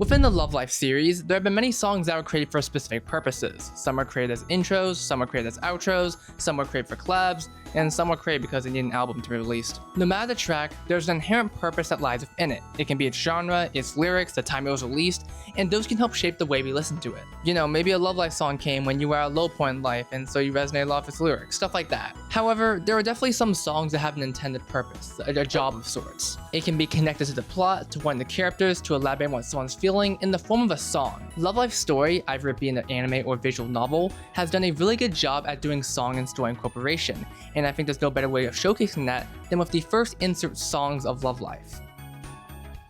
Within the Love Life series, there have been many songs that were created for specific purposes. Some were created as intros, some were created as outros, some were created for collabs, and some were created because they need an album to be released. No matter the track, there's an inherent purpose that lies within it. It can be its genre, its lyrics, the time it was released, and those can help shape the way we listen to it. You know, maybe a Love Life song came when you were at a low point in life, and so you resonated off its lyrics, stuff like that. However, there are definitely some songs that have an intended purpose, a job of sorts. It can be connected to the plot, to one of the characters, to elaborate on what someone's feeling in the form of a song. Love Life's story, either it being an anime or visual novel, has done a really good job at doing song and story incorporation, and I think there's no better way of showcasing that than with the first insert songs of Love Life.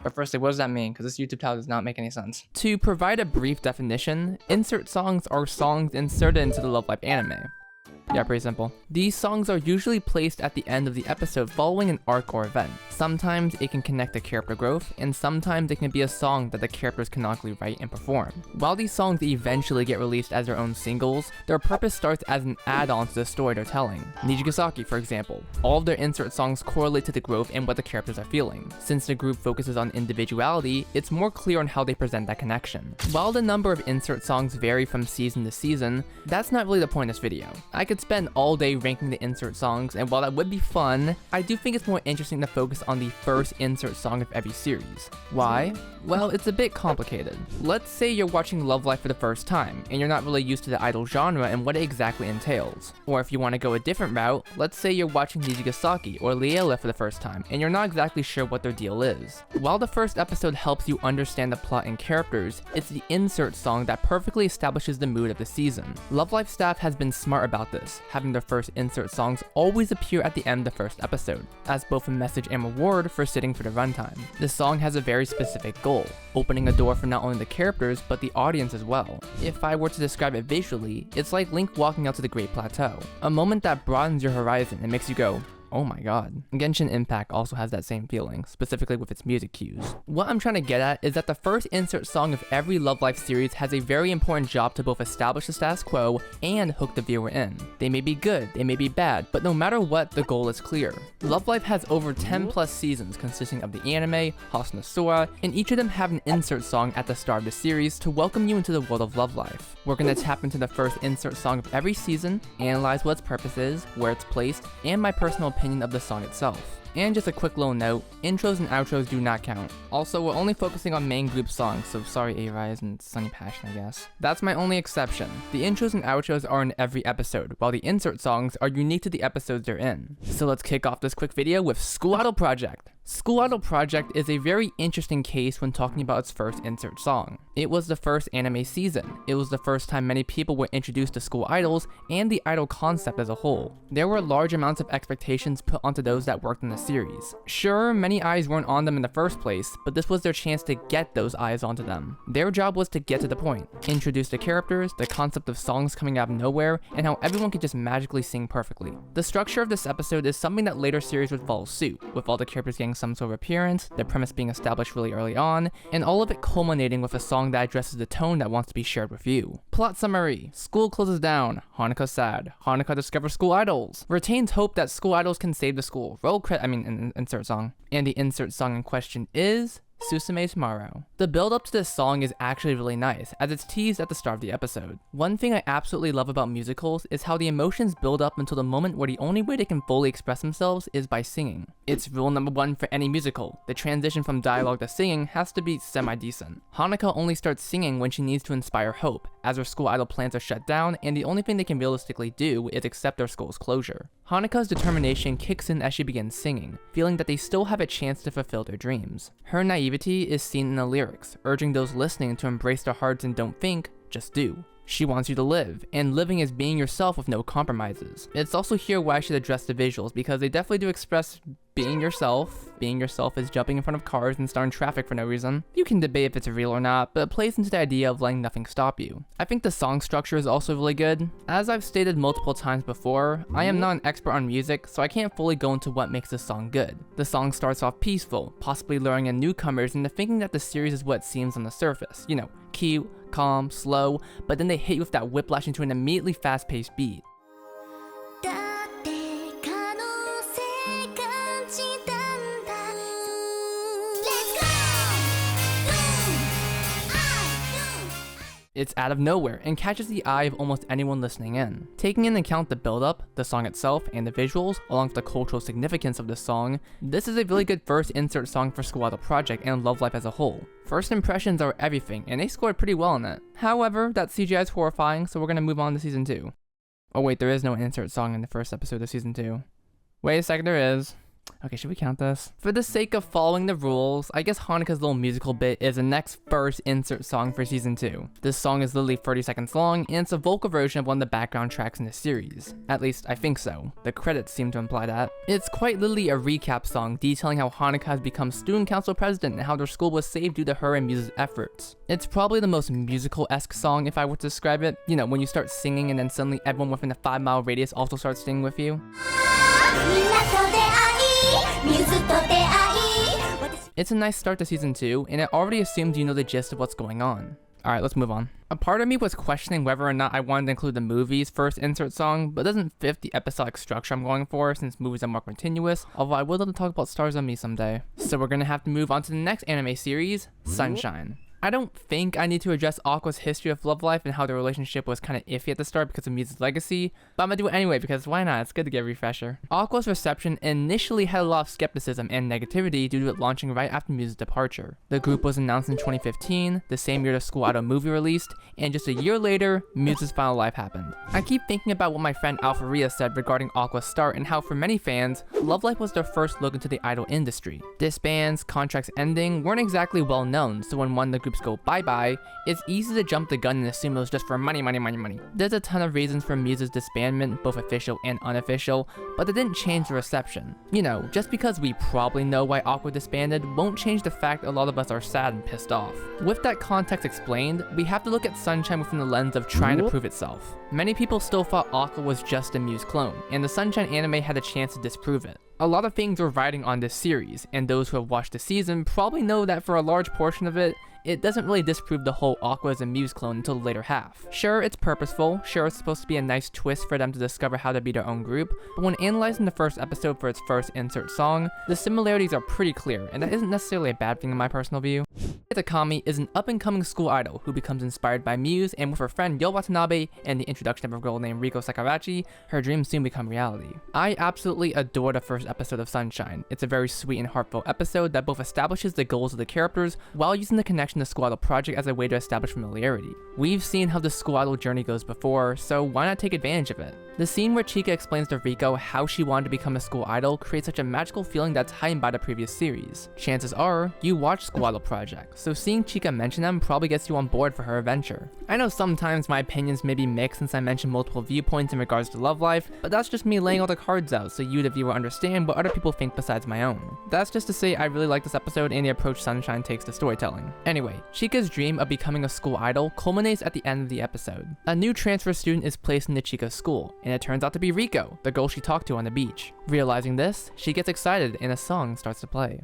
But firstly, what does that mean? Because this YouTube title does not make any sense. To provide a brief definition, insert songs are songs inserted into the Love Life anime. Yeah, pretty simple. These songs are usually placed at the end of the episode following an arc or event. Sometimes it can connect to character growth, and sometimes it can be a song that the characters canonically write and perform. While these songs eventually get released as their own singles, their purpose starts as an add-on to the story they're telling. Nijigasaki, for example. All of their insert songs correlate to the growth and what the characters are feeling. Since the group focuses on individuality, it's more clear on how they present that connection. While the number of insert songs vary from season to season, that's not really the point of this video. I could spend all day ranking the insert songs, and while that would be fun, I do think it's more interesting to focus on the first insert song of every series. Why? Well, it's a bit complicated. Let's say you're watching Love Life for the first time, and you're not really used to the idol genre and what it exactly entails. Or if you want to go a different route, let's say you're watching Nijigasaki or Leela for the first time, and you're not exactly sure what their deal is. While the first episode helps you understand the plot and characters, it's the insert song that perfectly establishes the mood of the season. Love Life staff has been smart about this, having their first insert songs always appear at the end of the first episode, as both a message and reward for sitting for the runtime. The song has a very specific goal, opening a door for not only the characters, but the audience as well. If I were to describe it visually, it's like Link walking out to the Great Plateau, a moment that broadens your horizon and makes you go, oh my god. Genshin Impact also has that same feeling, specifically with its music cues. What I'm trying to get at is that the first insert song of every Love Life series has a very important job to both establish the status quo and hook the viewer in. They may be good, they may be bad, but no matter what, the goal is clear. Love Life has over 10 plus seasons consisting of the anime, Hasunosora, and each of them have an insert song at the start of the series to welcome you into the world of Love Life. We're gonna tap into the first insert song of every season, analyze what its purpose is, where it's placed, and my personal opinion of the song itself. And just a quick little note, intros and outros do not count. Also, we're only focusing on main group songs, so sorry A-Rise and Sunny Passion, I guess. That's my only exception. The intros and outros are in every episode, while the insert songs are unique to the episodes they're in. So let's kick off this quick video with School Idol Project. School Idol Project is a very interesting case when talking about its first insert song. It was the first anime season. It was the first time many people were introduced to school idols and the idol concept as a whole. There were large amounts of expectations put onto those that worked in the series. Sure, many eyes weren't on them in the first place, but this was their chance to get those eyes onto them. Their job was to get to the point, introduce the characters, the concept of songs coming out of nowhere, and how everyone could just magically sing perfectly. The structure of this episode is something that later series would follow suit, with all the characters getting some sort of appearance, the premise being established really early on, and all of it culminating with a song that addresses the tone that wants to be shared with you. Plot summary: school closes down, Hanukkah sad, Hanukkah discovers school idols, retains hope that school idols can save the school, insert song. And the insert song in question is Susume Tomorrow. The build up to this song is actually really nice, as it's teased at the start of the episode. One thing I absolutely love about musicals is how the emotions build up until the moment where the only way they can fully express themselves is by singing. It's rule number one for any musical. The transition from dialogue to singing has to be semi-decent. Hanukkah only starts singing when she needs to inspire hope, as her school idol plans are shut down and the only thing they can realistically do is accept their school's closure. Hanukkah's determination kicks in as she begins singing, feeling that they still have a chance to fulfill their dreams. Her naivety is seen in the lyrics, urging those listening to embrace their hearts and don't think, just do. She wants you to live, and living is being yourself with no compromises. It's also here why I should address the visuals, because they definitely do express being yourself. Being yourself is jumping in front of cars and starting traffic for no reason. You can debate if it's real or not, but it plays into the idea of letting nothing stop you. I think the song structure is also really good. As I've stated multiple times before, I am not an expert on music, so I can't fully go into what makes this song good. The song starts off peaceful, possibly luring in newcomers into thinking that the series is what it seems on the surface. You know, cute, calm, slow, but then they hit you with that whiplash into an immediately fast-paced beat. It's out of nowhere and catches the eye of almost anyone listening in. Taking into account the build-up, the song itself, and the visuals, along with the cultural significance of this song, this is a really good first insert song for School Idol Project and Love Life as a whole. First impressions are everything, and they scored pretty well on it. However, that CGI is horrifying, so we're gonna move on to Season 2. Oh wait, there is no insert song in the first episode of Season 2. Wait a second, there is. Okay, should we count this? For the sake of following the rules, I guess Haneka's little musical bit is the next first insert song for Season 2. This song is literally 30 seconds long, and it's a vocal version of one of the background tracks in the series. At least, I think so. The credits seem to imply that. It's quite literally a recap song detailing how Haneka has become student council president and how their school was saved due to her and Muse's efforts. It's probably the most musical-esque song if I were to describe it. You know, when you start singing and then suddenly everyone within a 5-mile radius also starts singing with you. It's a nice start to Season 2, and it already assumes you know the gist of what's going on. Alright, let's move on. A part of me was questioning whether or not I wanted to include the movie's first insert song, but it doesn't fit the episodic structure I'm going for since movies are more continuous, although I would love to talk about Stars on Me someday. So we're gonna have to move on to the next anime series, Sunshine. I don't think I need to address Aqua's history of love life and how their relationship was kind of iffy at the start because of Muse's legacy, but I'm gonna do it anyway because why not? It's good to get a refresher. Aqua's reception initially had a lot of skepticism and negativity due to it launching right after Muse's departure. The group was announced in 2015, the same year the School Idol movie released, and just a year later, Muse's final life happened. I keep thinking about what my friend Alpharia said regarding Aqua's start and how for many fans, Love Life was their first look into the idol industry. Disbands, contracts ending weren't exactly well known, so when one of the groups go bye-bye, it's easy to jump the gun and assume it was just for money. There's a ton of reasons for Muse's disbandment, both official and unofficial, but it didn't change the reception. You know, just because we probably know why Aqua disbanded won't change the fact a lot of us are sad and pissed off. With that context explained, we have to look at Sunshine within the lens of trying to prove itself. Many people still thought Aqua was just a Muse clone, and the Sunshine anime had a chance to disprove it. A lot of things were riding on this series, and those who have watched the season probably know that for a large portion of it, it doesn't really disprove the whole Aqua as a Muse clone until the later half. Sure, it's purposeful, sure it's supposed to be a nice twist for them to discover how to be their own group, but when analyzing the first episode for its first insert song, the similarities are pretty clear, and that isn't necessarily a bad thing in my personal view. Takami is an up-and-coming school idol who becomes inspired by Muse, and with her friend Yo Watanabe and the introduction of a girl named Riko Sakarachi, her dreams soon become reality. I absolutely adore the first episode of Sunshine. It's a very sweet and heartfelt episode that both establishes the goals of the characters while using the connection to School Idol Project as a way to establish familiarity. We've seen how the School Idol journey goes before, so why not take advantage of it? The scene where Chika explains to Riko how she wanted to become a school idol creates such a magical feeling that's heightened by the previous series. Chances are, you watch School Idol Project, so seeing Chika mention them probably gets you on board for her adventure. I know sometimes my opinions may be mixed since I mentioned multiple viewpoints in regards to Love Life, but that's just me laying all the cards out so you the viewer understand what other people think besides my own. That's just to say I really like this episode and the approach Sunshine takes to storytelling. Anyway, Chika's dream of becoming a school idol culminates at the end of the episode. A new transfer student is placed into Chika's school, and it turns out to be Riko, the girl she talked to on the beach. Realizing this, she gets excited and a song starts to play.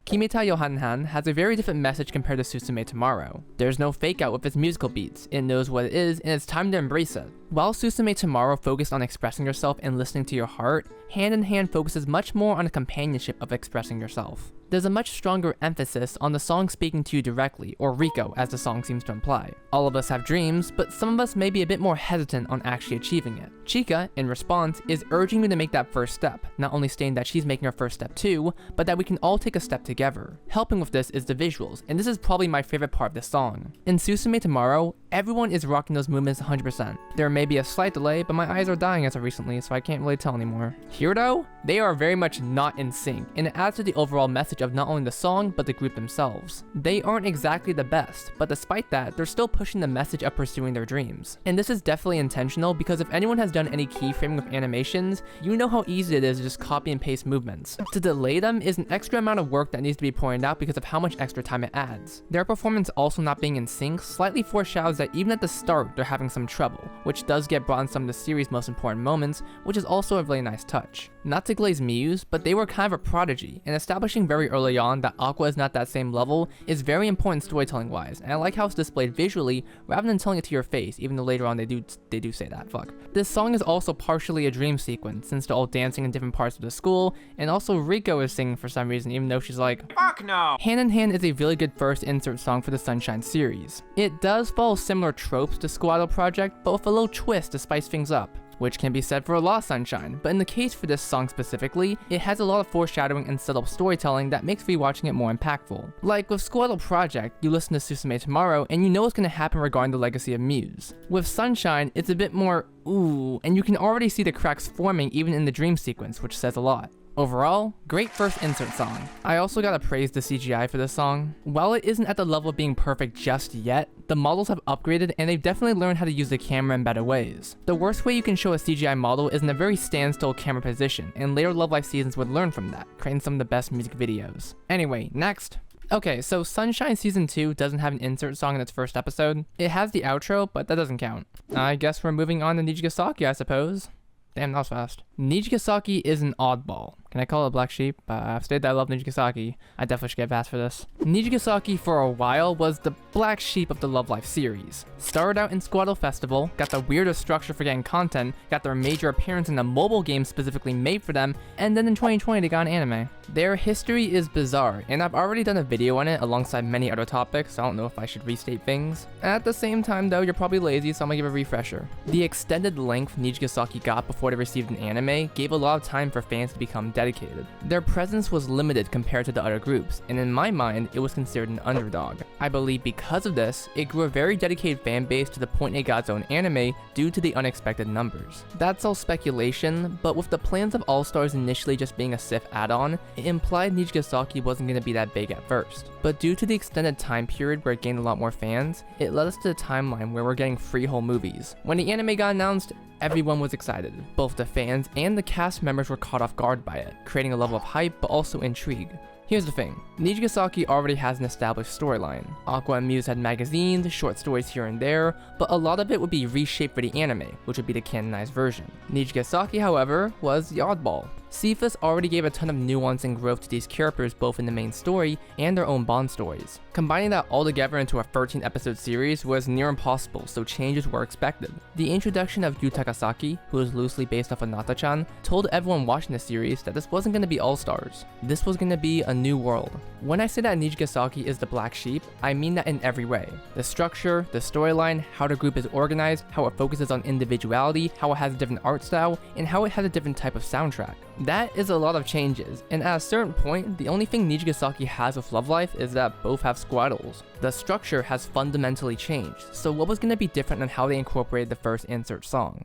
Kimeta Yohanhan has a very different message compared to Susume Tomorrow. There's no fake out with its musical beats, it knows what it is and it's time to embrace it. While Susume Tomorrow focused on expressing yourself and listening to your heart, Hand in Hand focuses much more on the companionship of expressing yourself. There's a much stronger emphasis on the song speaking to you directly, or Riko as the song seems to imply. All of us have dreams, but some of us may be a bit more hesitant on actually achieving it. Chika, in response, is urging you to make that first step, not only stating that she's making her first step too, but that we can all take a step together. Helping with this is the visuals, and this is probably my favorite part of the song. In Susume Tomorrow, everyone is rocking those movements 100%. There may be a slight delay, but my eyes are dying as of recently, so I can't really tell anymore. Here though, they are very much not in sync, and it adds to the overall message of not only the song, but the group themselves. They aren't exactly the best, but despite that, they're still pushing the message of pursuing their dreams. And this is definitely intentional, because if anyone has done any keyframing with animations, you know how easy it is to just copy and paste movements. To delay them is an extra amount of work that needs to be pointed out because of how much extra time it adds. Their performance also not being in sync slightly foreshadows that even at the start they're having some trouble, which does get brought in some of the series' most important moments, which is also a really nice touch. Not to glaze Muse, but they were kind of a prodigy, and establishing very early on that Aqua is not that same level is very important storytelling wise, and I like how it's displayed visually rather than telling it to your face, even though later on they do say that, fuck. This song is also partially a dream sequence, since they're all dancing in different parts of the school, and also Riko is singing for some reason, even though she's like, fuck no! Hand in Hand is a really good first insert song for the Sunshine series. It does follow similar tropes to School Idol Project, but with a little twist to spice things up, which can be said for a lot of Sunshine, but in the case for this song specifically, it has a lot of foreshadowing and subtle storytelling that makes rewatching it more impactful. Like with School Idol Project, you listen to Susume Tomorrow and you know what's going to happen regarding the legacy of Muse. With Sunshine, it's a bit more ooh, and you can already see the cracks forming even in the dream sequence, which says a lot. Overall, great first insert song. I also gotta praise the CGI for this song. While it isn't at the level of being perfect just yet, the models have upgraded and they've definitely learned how to use the camera in better ways. The worst way you can show a CGI model is in a very standstill camera position, and later Love Live seasons would learn from that, creating some of the best music videos. Anyway, next. Okay, so Sunshine Season 2 doesn't have an insert song in its first episode. It has the outro, but that doesn't count. I guess we're moving on to Nijigasaki, I suppose. Damn, that was fast. Nijigasaki is an oddball. Can I call it a black sheep? I've stated that I love Nijigasaki. I definitely should get fast for this. Nijigasaki for a while was the black sheep of the Love Live series. Started out in School Idol Festival, got the weirdest structure for getting content, got their major appearance in a mobile game specifically made for them, and then in 2020 they got an anime. Their history is bizarre, and I've already done a video on it alongside many other topics, so I don't know if I should restate things. At the same time though, you're probably lazy, so I'm gonna give a refresher. The extended length Nijigasaki got before they received an anime gave a lot of time for fans to become dedicated. Their presence was limited compared to the other groups, and in my mind, it was considered an underdog. I believe because of this, it grew a very dedicated fan base to the point it got its own anime due to the unexpected numbers. That's all speculation, but with the plans of All-Stars initially just being a SIF add-on, it implied Nijigasaki wasn't going to be that big at first. But due to the extended time period where it gained a lot more fans, it led us to the timeline where we're getting free whole movies. When the anime got announced, everyone was excited. Both the fans and the cast members were caught off guard by it, creating a level of hype but also intrigue. Here's the thing, Nijigasaki already has an established storyline. Aqua and Muse had magazines, short stories here and there, but a lot of it would be reshaped for the anime, which would be the canonized version. Nijigasaki, however, was the oddball. Cephas already gave a ton of nuance and growth to these characters both in the main story and their own bond stories. Combining that all together into a 13-episode series was near impossible, so changes were expected. The introduction of Nijigasaki, who is loosely based off of Nata-chan, told everyone watching the series that this wasn't going to be All-Stars. This was going to be a new world. When I say that Nijigasaki is the black sheep, I mean that in every way. The structure, the storyline, how the group is organized, how it focuses on individuality, how it has a different art style, and how it has a different type of soundtrack. That is a lot of changes, and at a certain point, the only thing Nijigasaki has with Love Life is that both have school idols. The structure has fundamentally changed, so what was going to be different than how they incorporated the first insert song?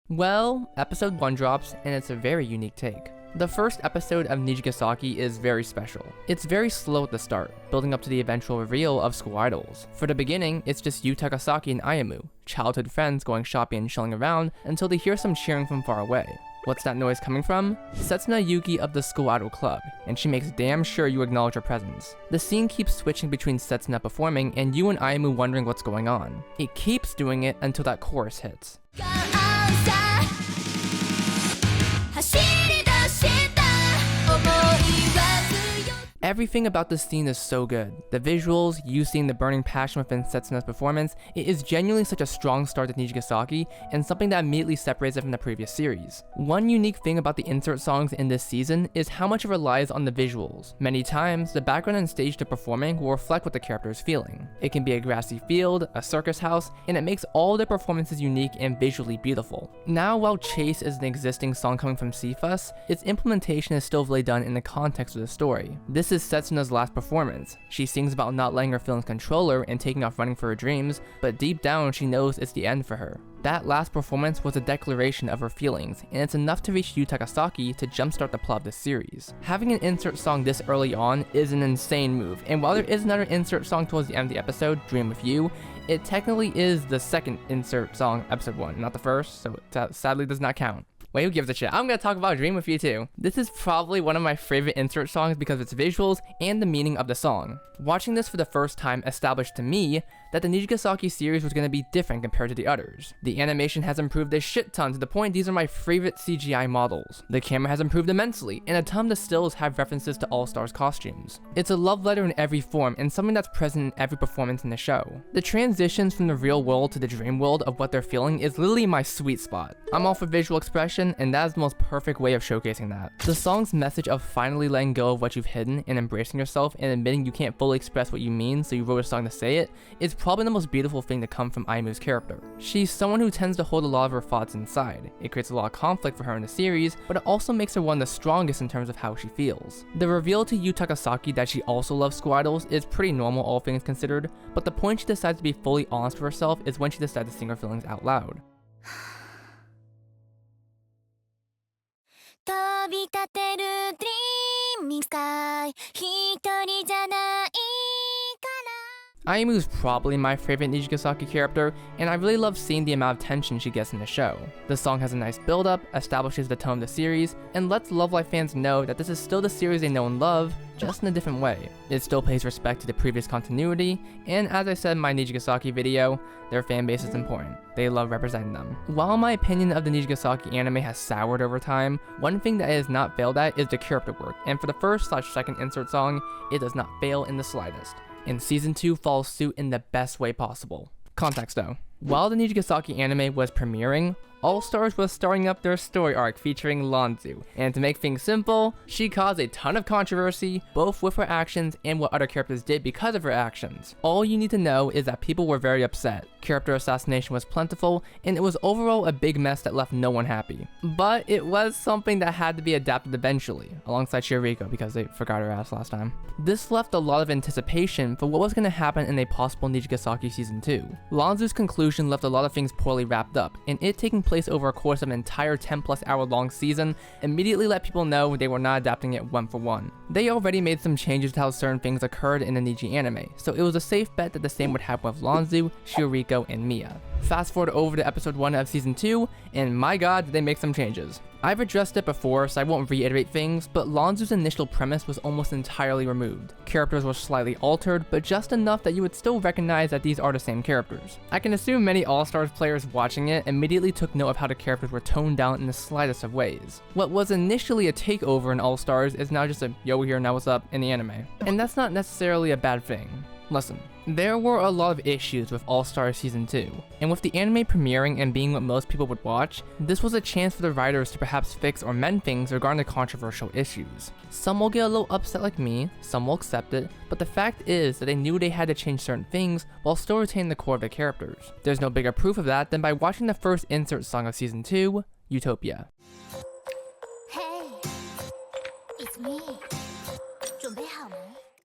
Well, episode 1 drops, and it's a very unique take. The first episode of Nijigasaki is very special. It's very slow at the start, building up to the eventual reveal of school idols. For the beginning, it's just Takasaki and Ayumu, childhood friends going shopping and chilling around until they hear some cheering from far away. What's that noise coming from? Setsuna Yuki of the School Idol Club, and she makes damn sure you acknowledge her presence. The scene keeps switching between Setsuna performing and you and Ayumu wondering what's going on. It keeps doing it until that chorus hits. Everything about this scene is so good. The visuals, you seeing the burning passion within Setsuna's performance, it is genuinely such a strong start to Nijigasaki, and something that immediately separates it from the previous series. One unique thing about the insert songs in this season is how much it relies on the visuals. Many times, the background and stage they're performing will reflect what the character is feeling. It can be a grassy field, a circus house, and it makes all their performances unique and visually beautiful. Now, while Chase is an existing song coming from Cephas, its implementation is still really done in the context of the story. This is Setsuna's last performance. She sings about not letting her feelings control her and taking off running for her dreams, but deep down she knows it's the end for her. That last performance was a declaration of her feelings, and it's enough to reach Takasaki to jumpstart the plot of this series. Having an insert song this early on is an insane move, and while there is another insert song towards the end of the episode, Dream of You, it technically is the second insert song, episode 1, not the first, so it sadly does not count. Wait, who gives a shit? I'm gonna talk about Dream with You too. This is probably one of my favorite insert songs because of its visuals and the meaning of the song. Watching this for the first time established to me that the Nijigasaki series was going to be different compared to the others. The animation has improved a shit ton to the point these are my favorite CGI models. The camera has improved immensely, and a ton of the stills have references to All-Stars costumes. It's a love letter in every form and something that's present in every performance in the show. The transitions from the real world to the dream world of what they're feeling is literally my sweet spot. I'm all for visual expression, and that is the most perfect way of showcasing that. The song's message of finally letting go of what you've hidden and embracing yourself and admitting you can't fully express what you mean, so you wrote a song to say it, is probably the most beautiful thing to come from Aimu's character. She's someone who tends to hold a lot of her thoughts inside. It creates a lot of conflict for her in the series, but it also makes her one of the strongest in terms of how she feels. The reveal to Nijigasaki that she also loves squaddles is pretty normal, all things considered, but the point she decides to be fully honest with herself is when she decides to sing her feelings out loud. Aimu's probably my favorite Nijigasaki character, and I really love seeing the amount of tension she gets in the show. The song has a nice build-up, establishes the tone of the series, and lets Love Live fans know that this is still the series they know and love, just in a different way. It still pays respect to the previous continuity, and as I said in my Nijigasaki video, their fanbase is important. They love representing them. While my opinion of the Nijigasaki anime has soured over time, one thing that it has not failed at is the character work, and for the first/second insert song, it does not fail in the slightest. And Season 2 follows suit in the best way possible. Context though. While the Nijigasaki anime was premiering, All-Stars was starting up their story arc featuring Lanzu, and to make things simple, she caused a ton of controversy, both with her actions and what other characters did because of her actions. All you need to know is that people were very upset, character assassination was plentiful, and it was overall a big mess that left no one happy. But it was something that had to be adapted eventually, alongside Shiriko because they forgot her ass last time. This left a lot of anticipation for what was going to happen in a possible Nijigasaki Season 2. Lanzu's conclusion left a lot of things poorly wrapped up, and it taking place over a course of an entire 10+ hour long season immediately let people know they were not adapting it one for one. They already made some changes to how certain things occurred in the Niji anime, so it was a safe bet that the same would happen with Lanzu, Shiriko, and Mia. Fast forward over to episode 1 of season 2, and my god did they make some changes. I've addressed it before, so I won't reiterate things, but Lanzu's initial premise was almost entirely removed. Characters were slightly altered, but just enough that you would still recognize that these are the same characters. I can assume many All-Stars players watching it immediately took note of how the characters were toned down in the slightest of ways. What was initially a takeover in All-Stars is now just a yo here now what's up in the anime. And that's not necessarily a bad thing. Listen, there were a lot of issues with All-Stars Season 2, and with the anime premiering and being what most people would watch, this was a chance for the writers to perhaps fix or mend things regarding the controversial issues. Some will get a little upset like me, some will accept it, but the fact is that they knew they had to change certain things while still retaining the core of the characters. There's no bigger proof of that than by watching the first insert song of Season 2, Eutopia. Hey, it's me.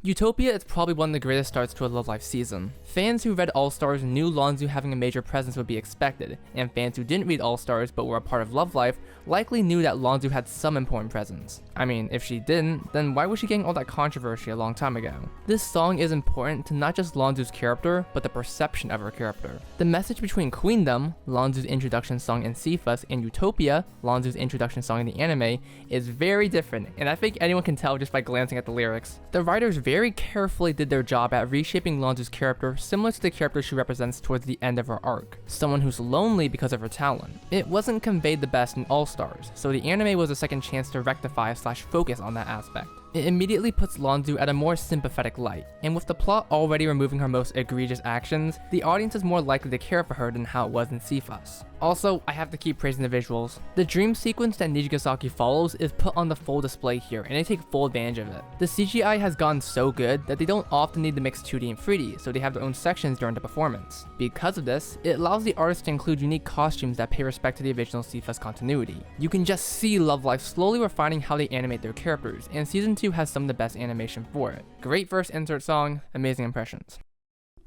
Eutopia is probably one of the greatest starts to a Love Live season. Fans who read All-Stars knew Lanzu having a major presence would be expected, and fans who didn't read All-Stars but were a part of Love Live likely knew that Lanzu had some important presence. I mean, if she didn't, then why was she getting all that controversy a long time ago? This song is important to not just Lanzu's character, but the perception of her character. The message between Queendom, Lanzu's introduction song in Cephas, and Eutopia, Lanzu's introduction song in the anime, is very different, and I think anyone can tell just by glancing at the lyrics. The writers very carefully did their job at reshaping Lanzu's character similar to the character she represents towards the end of her arc, someone who's lonely because of her talent. It wasn't conveyed the best in All-Stars, so the anime was a second chance to rectify/focus on that aspect. It immediately puts Lanzu at a more sympathetic light, and with the plot already removing her most egregious actions, the audience is more likely to care for her than how it was in Cephas. Also, I have to keep praising the visuals. The dream sequence that Nijigasaki follows is put on the full display here, and they take full advantage of it. The CGI has gotten so good that they don't often need to mix 2D and 3D, so they have their own sections during the performance. Because of this, it allows the artists to include unique costumes that pay respect to the original Cephas continuity. You can just see Love Live slowly refining how they animate their characters, and Season 2 has some of the best animation for it. Great first insert song, amazing impressions.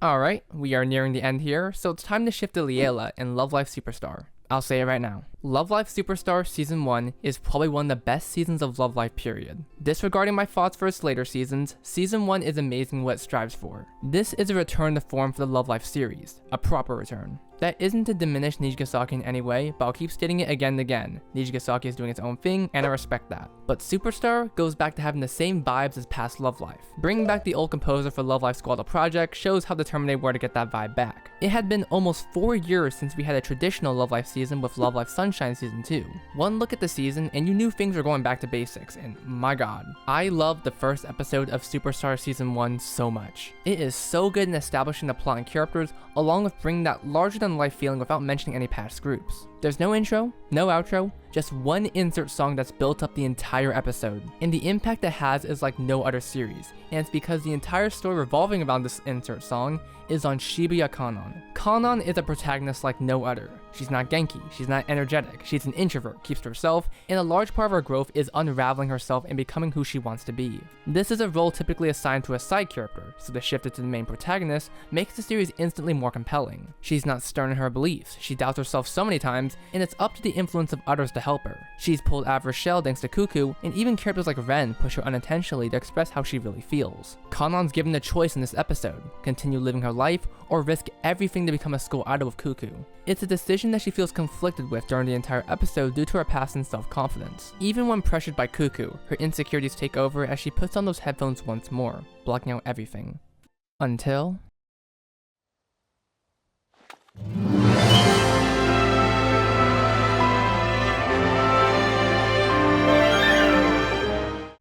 Alright, we are nearing the end here, so it's time to shift to Liela in Love Live Superstar. I'll say it right now. Love Live Superstar Season 1 is probably one of the best seasons of Love Live period. Disregarding my thoughts for its later seasons, Season 1 is amazing what it strives for. This is a return to form for the Love Live series, a proper return. That isn't to diminish Nijigasaki in any way, but I'll keep stating it again and again. Nijigasaki is doing its own thing, and I respect that. But Superstar goes back to having the same vibes as past Love Life. Bringing back the old composer for Love Life Squad project shows how determined they were to get that vibe back. It had been almost 4 years since we had a traditional Love Life season with Love Life Sunshine Season 2. One look at the season, and you knew things were going back to basics, and my god. I loved the first episode of Superstar Season 1 so much. It is so good in establishing the plot and characters, along with bringing that larger-than-life feeling without mentioning any past groups. There's no intro, no outro, just one insert song that's built up the entire episode. And the impact it has is like no other series, and it's because the entire story revolving around this insert song is on Shibuya Kanon. Kanon is a protagonist like no other. She's not Genki, she's not energetic, she's an introvert, keeps to herself, and a large part of her growth is unraveling herself and becoming who she wants to be. This is a role typically assigned to a side character, so the shift to the main protagonist makes the series instantly more compelling. She's not stern in her beliefs, she doubts herself so many times, and it's up to the influence of others to help her. She's pulled out of her shell thanks to Cuckoo, and even characters like Ren push her unintentionally to express how she really feels. Kanon's given the choice in this episode: continue living her life, or risk everything to become a school idol with Cuckoo. It's a decision that she feels conflicted with during the entire episode due to her past and self-confidence. Even when pressured by Cuckoo, her insecurities take over as she puts on those headphones once more, blocking out everything. Until...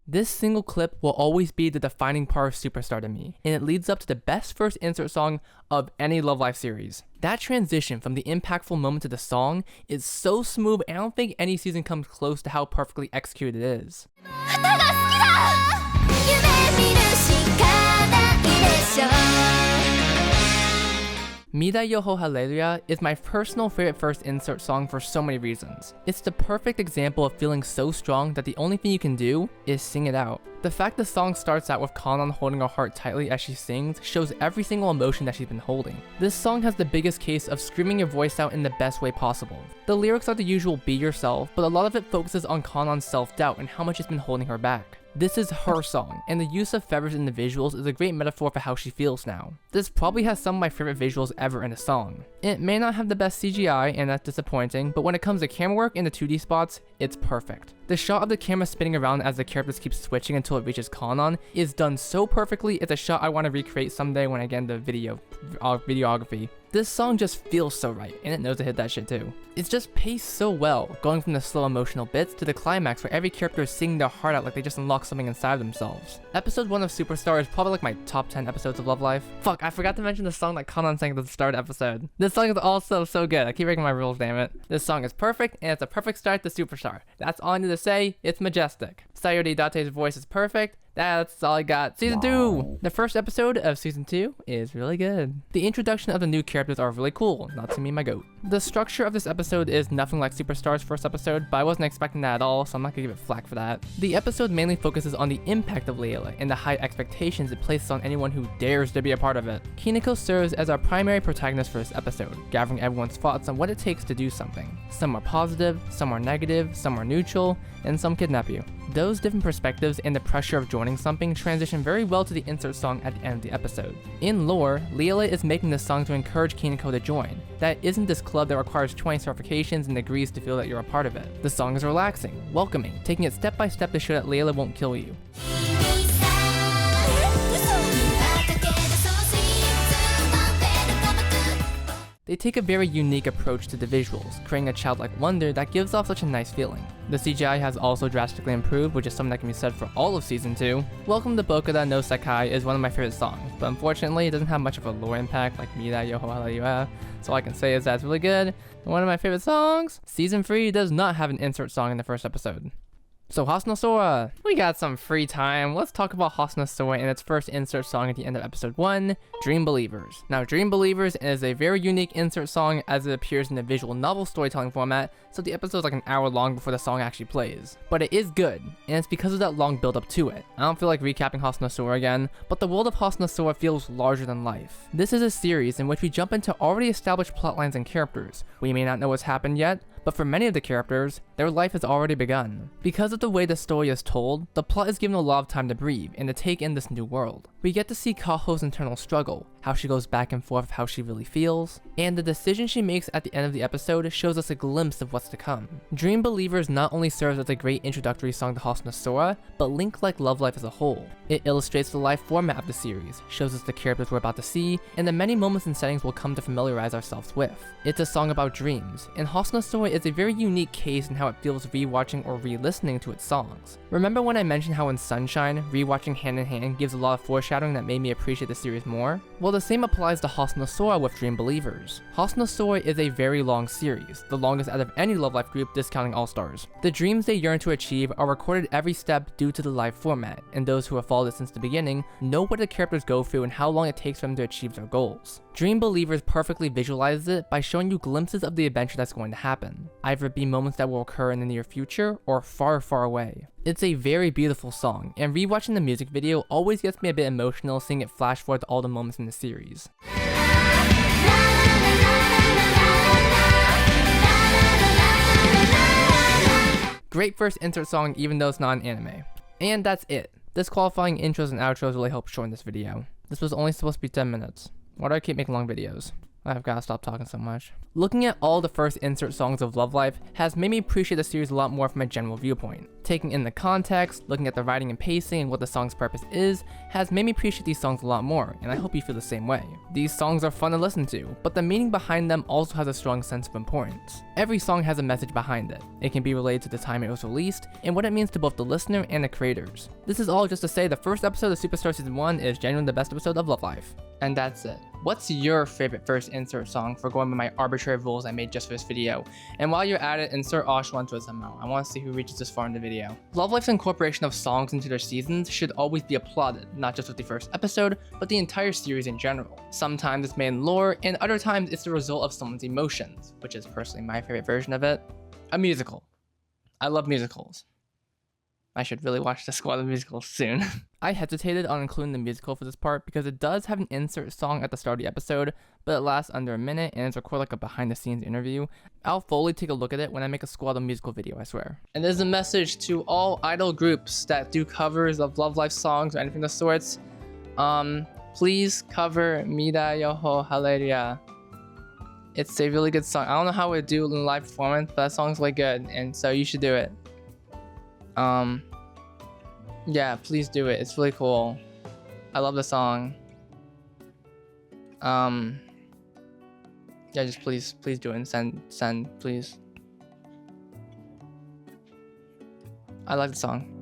This single clip will always be the defining part of Superstar to me, and it leads up to the best first insert song of any Love Life series. That transition from the impactful moment to the song is so smooth, and I don't think any season comes close to how perfectly executed it is. Mirai Yohou Halleujah is my personal favorite first insert song for so many reasons. It's the perfect example of feeling so strong that the only thing you can do is sing it out. The fact the song starts out with Kanon holding her heart tightly as she sings shows every single emotion that she's been holding. This song has the biggest case of screaming your voice out in the best way possible. The lyrics are the usual be yourself, but a lot of it focuses on Kanon's self-doubt and how much it's been holding her back. This is her song, and the use of feathers in the visuals is a great metaphor for how she feels now. This probably has some of my favorite visuals ever in a song. It may not have the best CGI, and that's disappointing, but when it comes to camera work and the 2D spots, it's perfect. The shot of the camera spinning around as the characters keep switching until it reaches Kanon is done so perfectly. It's a shot I want to recreate someday when I get into videography. This song just feels so right, and it knows to hit that shit too. It's just paced so well, going from the slow emotional bits to the climax where every character is singing their heart out like they just unlocked something inside themselves. Episode 1 of Superstar is probably like my top 10 episodes of Love Life. Fuck, I forgot to mention the song that Kanon sang at the start of the episode. This song is also so good. I keep breaking my rules, damn it. This song is perfect, and it's a perfect start to Superstar. That's all I need to say. It's majestic. Sayori Date's voice is perfect. That's all I got. Season 2! The first episode of Season 2 is really good. The introduction of the new characters are really cool, not to me my goat. The structure of this episode is nothing like Superstar's first episode, but I wasn't expecting that at all, so I'm not gonna give it flack for that. The episode mainly focuses on the impact of Layla and the high expectations it places on anyone who dares to be a part of it. Kineko serves as our primary protagonist for this episode, gathering everyone's thoughts on what it takes to do something. Some are positive, some are negative, some are neutral, and some kidnap you. Those different perspectives and the pressure of joining something transition very well to the insert song at the end of the episode. In lore, Layla is making this song to encourage Kineko to join. That isn't this club that requires 20 certifications and degrees to feel that you're a part of it. The song is relaxing, welcoming, taking it step by step to show that Layla won't kill you. They take a very unique approach to the visuals, creating a childlike wonder that gives off such a nice feeling. The CGI has also drastically improved, which is something that can be said for all of Season 2. Welcome to Bokura no Sekai is one of my favorite songs, but unfortunately it doesn't have much of a lore impact like Mirai Yohou Halleujah, so all I can say is that it's really good. And one of my favorite songs, Season 3 does not have an insert song in the first episode. So Hasunosora! We got some free time. Let's talk about Hasunosora and its first insert song at the end of episode 1, Dream Believers. Now Dream Believers is a very unique insert song as it appears in the visual novel storytelling format, so the episode is like an hour long before the song actually plays. But it is good, and it's because of that long build up to it. I don't feel like recapping Hasunosora again, but the world of Hasunosora feels larger than life. This is a series in which we jump into already established plotlines and characters. We may not know what's happened yet, but for many of the characters, their life has already begun. Because of the way the story is told, the plot is given a lot of time to breathe and to take in this new world. We get to see Kaho's internal struggle, how she goes back and forth of how she really feels, and the decision she makes at the end of the episode shows us a glimpse of what's to come. Dream Believers not only serves as a great introductory song to Hasunosora, but Link like Love Life as a whole. It illustrates the life format of the series, shows us the characters we're about to see, and the many moments and settings we'll come to familiarize ourselves with. It's a song about dreams, and Hasunosora is a very unique case in how it feels rewatching or re-listening to its songs. Remember when I mentioned how in Sunshine, rewatching Hand in Hand gives a lot of foreshadowing that made me appreciate the series more? Well, the same applies to Hasunosora with Dream Believers. Hasunosora is a very long series, the longest out of any Love Life group discounting All-Stars. The dreams they yearn to achieve are recorded every step due to the live format, and those who have followed it since the beginning know what the characters go through and how long it takes for them to achieve their goals. Dream Believers perfectly visualizes it by showing you glimpses of the adventure that's going to happen, either be moments that will occur in the near future or far, far away. It's a very beautiful song, and rewatching the music video always gets me a bit emotional seeing it flash forward to all the moments in the series. Great first insert song even though it's not an anime. And that's it. Disqualifying intros and outros really helped shorten this video. This was only supposed to be 10 minutes. Why do I keep making long videos? I've gotta stop talking so much. Looking at all the first insert songs of Love Life has made me appreciate the series a lot more from a general viewpoint. Taking in the context, looking at the writing and pacing and what the song's purpose is, has made me appreciate these songs a lot more, and I hope you feel the same way. These songs are fun to listen to, but the meaning behind them also has a strong sense of importance. Every song has a message behind it. It can be related to the time it was released, and what it means to both the listener and the creators. This is all just to say the first episode of Superstar Season 1 is genuinely the best episode of Love Life. And that's it. What's your favorite first insert song for going by my arbitrary rules I made just for this video? And while you're at it, insert Osh one to it somehow. I want to see who reaches this far in the video. Love Life's incorporation of songs into their seasons should always be applauded, not just with the first episode, but the entire series in general. Sometimes it's made in lore, and other times it's the result of someone's emotions, which is personally my favorite version of it. A musical. I love musicals. I should really watch the Squad of Musicals soon. I hesitated on including the musical for this part because it does have an insert song at the start of the episode, but it lasts under a minute and it's recorded like a behind the scenes interview. I'll fully take a look at it when I make a Squad of Musical video, I swear. And there's a message to all idol groups that do covers of Love Life songs or anything of the sorts. Please cover Mirai, Yohou, Halleujah. It's a really good song. I don't know how it would do in live performance, but that song's really good, and so you should do it. Yeah, please do it. It's really cool. I love the song. Yeah, just please do it and send, please. I like the song.